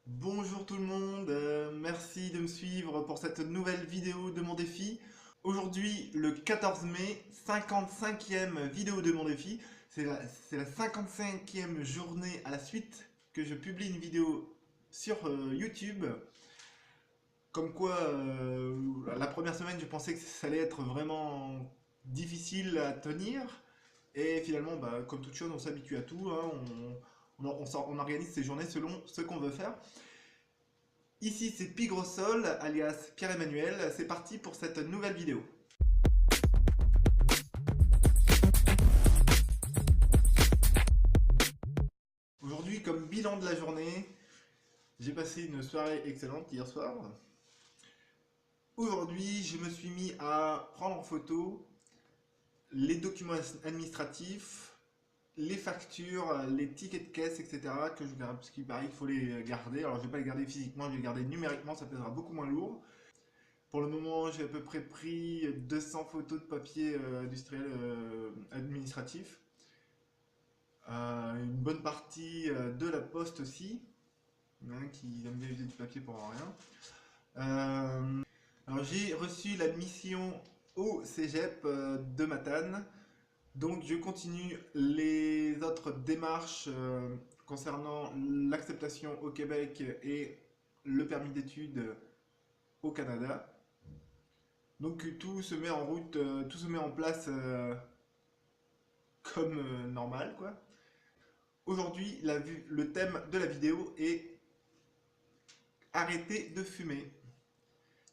Bonjour tout le monde, merci de me suivre pour cette nouvelle vidéo de mon défi. Aujourd'hui, le 14 mai, 55e vidéo de mon défi. C'est la 55e journée à la suite que je publie une vidéo sur YouTube. Comme quoi, la première semaine, je pensais que ça allait être vraiment difficile à tenir. Et finalement, bah, comme toute chose, on s'habitue à tout, hein. On organise ses journées selon ce qu'on veut faire. Ici c'est Pigrosol, alias Pierre-Emmanuel, c'est parti pour cette nouvelle vidéo. Aujourd'hui, comme bilan de la journée, j'ai passé une soirée excellente hier soir. Aujourd'hui, je me suis mis à prendre en photo les documents administratifs, les factures, les tickets de caisse, etc. que je garde, parce qu'il paraît qu'il faut les garder. Alors je ne vais pas les garder physiquement, je vais les garder numériquement, ça pèsera beaucoup moins lourd. Pour le moment, j'ai à peu près pris 200 photos de papier industriel administratif. Une bonne partie de la poste aussi, hein, qui aime bien user du papier pour rien. Alors j'ai reçu la mission au cégep de Matane. Donc je continue les autres démarches concernant l'acceptation au Québec et le permis d'études au Canada. Donc tout se met en route, tout se met en place comme normal, quoi. Aujourd'hui, le thème de la vidéo est arrêter de fumer.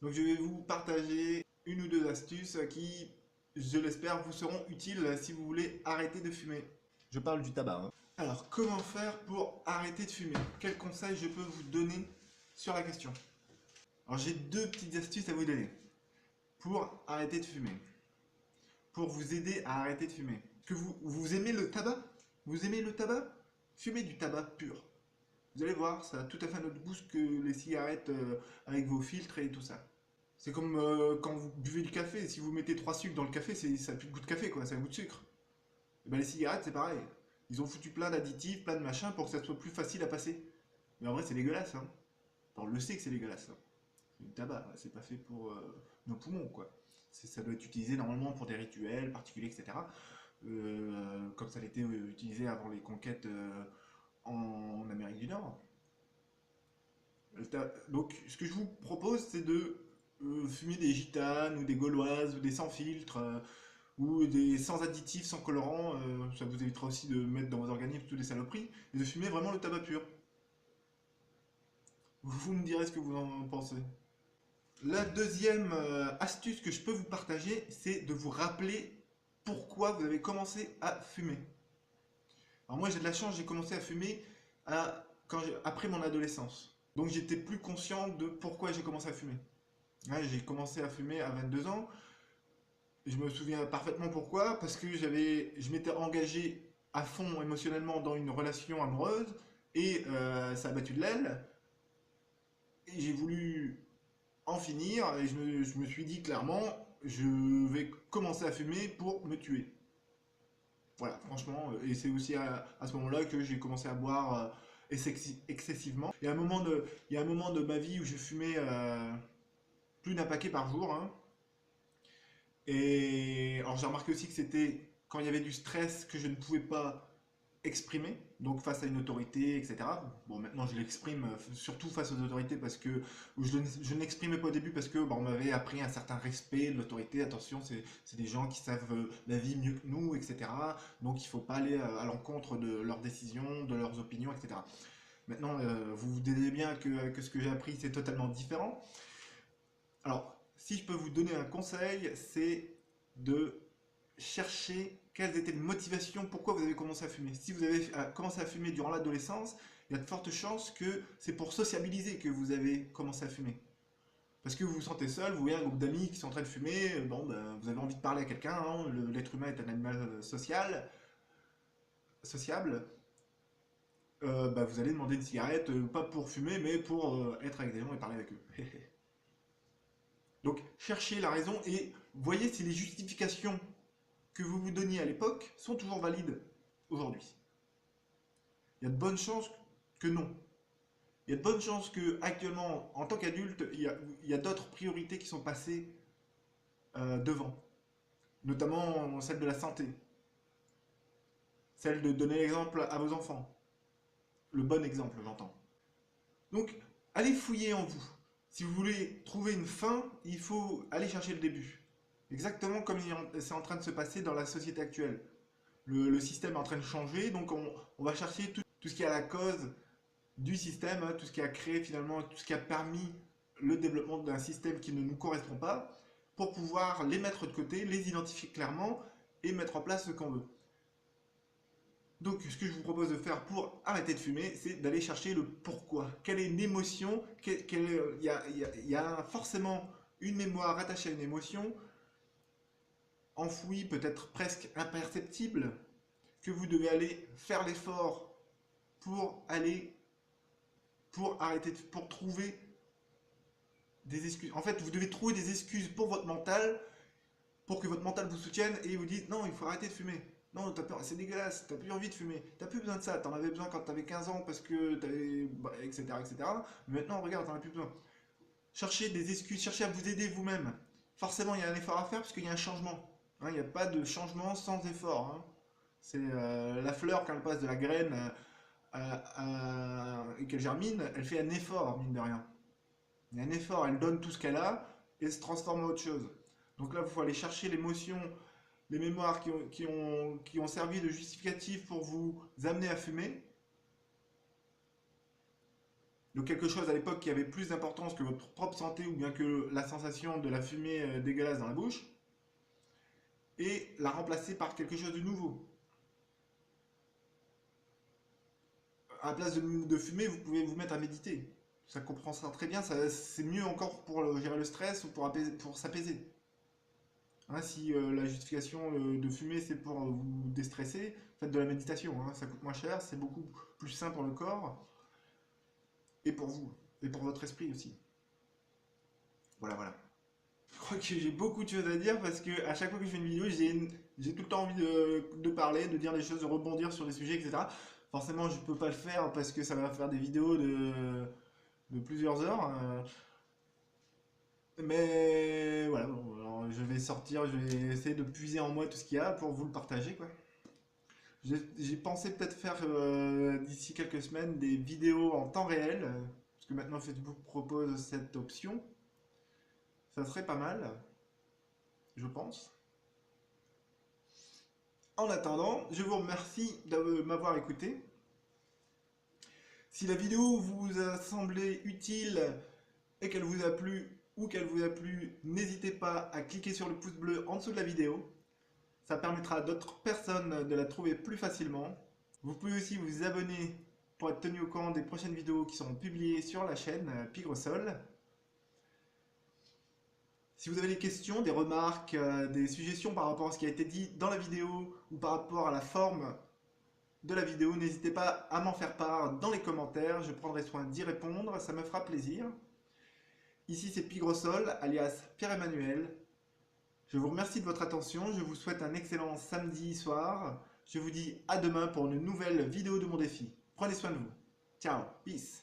Donc je vais vous partager une ou deux astuces qui, je l'espère, vous seront utiles si vous voulez arrêter de fumer. Je parle du tabac, hein. Alors, comment faire pour arrêter de fumer? Quels conseils je peux vous donner sur la question? Alors j'ai deux petites astuces à vous donner pour arrêter de fumer, pour vous aider à arrêter de fumer. Que vous aimez le tabac? Vous aimez le tabac? Fumez du tabac pur. Vous allez voir, ça a tout à fait un autre goût que les cigarettes avec vos filtres et tout ça. C'est comme quand vous buvez du café, si vous mettez 3 sucres dans le café, ça n'a plus de goût de café, quoi, ça a un goût de sucre. Et ben les cigarettes, c'est pareil. Ils ont foutu plein d'additifs, plein de machins pour que ça soit plus facile à passer. Mais en vrai, c'est dégueulasse, hein. On le sait que c'est dégueulasse, hein. C'est du tabac, c'est pas fait pour nos poumons, quoi. Ça doit être utilisé normalement pour des rituels particuliers, etc. Comme ça l'était utilisé avant les conquêtes en Amérique du Nord. Donc, ce que je vous propose, c'est de fumer des gitanes ou des gauloises ou des sans filtre ou des sans additifs, sans colorant. Ça vous évitera aussi de mettre dans vos organismes toutes les saloperies et de fumer vraiment le tabac pur. Vous me direz ce que vous en pensez. La deuxième astuce que je peux vous partager, c'est de vous rappeler pourquoi vous avez commencé à fumer. Alors moi j'ai de la chance, j'ai commencé à fumer après mon adolescence. Donc j'étais plus conscient de pourquoi j'ai commencé à fumer. Ouais, j'ai commencé à fumer à 22 ans. Je me souviens parfaitement pourquoi, parce que je m'étais engagé à fond émotionnellement dans une relation amoureuse et ça a battu de l'aile. Et j'ai voulu en finir et je me suis dit clairement, je vais commencer à fumer pour me tuer. Voilà, franchement, et c'est aussi à ce moment-là que j'ai commencé à boire excessivement. Il y a un moment de ma vie où je fumais plus d'un paquet par jour, hein. Et alors j'ai remarqué aussi que c'était quand il y avait du stress que je ne pouvais pas exprimer, donc face à une autorité, etc. Bon, maintenant je l'exprime surtout face aux autorités parce que je n'exprimais pas au début parce que on m'avait appris un certain respect de l'autorité. Attention, c'est des gens qui savent la vie mieux que nous, etc. Donc il ne faut pas aller à l'encontre de leurs décisions, de leurs opinions, etc. Maintenant, vous vous dites bien que ce que j'ai appris c'est totalement différent. Alors, si je peux vous donner un conseil, c'est de chercher quelles étaient les motivations, pourquoi vous avez commencé à fumer. Si vous avez commencé à fumer durant l'adolescence, il y a de fortes chances que c'est pour sociabiliser que vous avez commencé à fumer. Parce que vous vous sentez seul, vous voyez un groupe d'amis qui sont en train de fumer, bon, ben, vous avez envie de parler à quelqu'un, hein, l'être humain est un animal sociable, bah, vous allez demander une cigarette, pas pour fumer, mais pour être avec des gens et parler avec eux. Donc cherchez la raison et voyez si les justifications que vous vous donniez à l'époque sont toujours valides aujourd'hui. Il y a de bonnes chances que non. Il y a de bonnes chances que actuellement, en tant qu'adulte, il y a d'autres priorités qui sont passées devant, notamment celle de la santé, celle de donner l'exemple à vos enfants, le bon exemple, j'entends. Donc, allez fouiller en vous. Si vous voulez trouver une fin, il faut aller chercher le début. Exactement comme c'est en train de se passer dans la société actuelle. Le système est en train de changer, donc on va chercher tout ce qui est à la cause du système, hein, tout ce qui a créé finalement, tout ce qui a permis le développement d'un système qui ne nous correspond pas, pour pouvoir les mettre de côté, les identifier clairement et mettre en place ce qu'on veut. Donc, ce que je vous propose de faire pour arrêter de fumer, c'est d'aller chercher le pourquoi. Quelle est une émotion? Il y a forcément une mémoire attachée à une émotion, enfouie, peut-être presque imperceptible, que vous devez aller faire l'effort pour aller, pour arrêter, pour trouver des excuses. En fait, vous devez trouver des excuses pour votre mental, pour que votre mental vous soutienne et vous dise non, il faut arrêter de fumer. Non, c'est dégueulasse, t'as plus envie de fumer. T'as plus besoin de ça, t'en avais besoin quand t'avais 15 ans parce que t'avais. Etc. etc. Mais maintenant, regarde, t'en as plus besoin. Cherchez des excuses, cherchez à vous aider vous-même. Forcément, il y a un effort à faire parce qu'il y a un changement. Hein, il n'y a pas de changement sans effort. Hein. C'est la fleur, quand elle passe de la graine et qu'elle germine, elle fait un effort, mine de rien. Il y a un effort, elle donne tout ce qu'elle a et se transforme en autre chose. Donc là, il faut aller chercher l'émotion, les mémoires qui ont servi de justificatif pour vous amener à fumer. Donc quelque chose à l'époque qui avait plus d'importance que votre propre santé ou bien que la sensation de la fumée dégueulasse dans la bouche. Et la remplacer par quelque chose de nouveau. À la place de fumer, vous pouvez vous mettre à méditer. Ça comprend ça très bien, c'est mieux encore pour gérer le stress ou pour s'apaiser. Hein, si la justification de fumer c'est pour vous déstresser, faites de la méditation, hein, ça coûte moins cher, c'est beaucoup plus sain pour le corps et pour vous, et pour votre esprit aussi. Voilà, voilà. Je crois que j'ai beaucoup de choses à dire parce que à chaque fois que je fais une vidéo, j'ai tout le temps envie de parler, de dire des choses, de rebondir sur des sujets, etc. Forcément, je peux pas le faire parce que ça va faire des vidéos de plusieurs heures. Mais voilà, bon, alors je vais sortir, je vais essayer de puiser en moi tout ce qu'il y a pour vous le partager, quoi. J'ai pensé peut-être faire d'ici quelques semaines des vidéos en temps réel, parce que maintenant Facebook propose cette option. Ça serait pas mal, je pense. En attendant, je vous remercie de m'avoir écouté. Si la vidéo vous a semblé utile et qu'elle vous a plu ou qu'elle vous a plu, n'hésitez pas à cliquer sur le pouce bleu en dessous de la vidéo. Ça permettra à d'autres personnes de la trouver plus facilement. Vous pouvez aussi vous abonner pour être tenu au courant des prochaines vidéos qui seront publiées sur la chaîne Pigresol. Si vous avez des questions, des remarques, des suggestions par rapport à ce qui a été dit dans la vidéo ou par rapport à la forme de la vidéo, n'hésitez pas à m'en faire part dans les commentaires. Je prendrai soin d'y répondre, ça me fera plaisir. Ici c'est Pigresol, alias Pierre-Emmanuel. Je vous remercie de votre attention, je vous souhaite un excellent samedi soir. Je vous dis à demain pour une nouvelle vidéo de mon défi. Prenez soin de vous. Ciao, peace.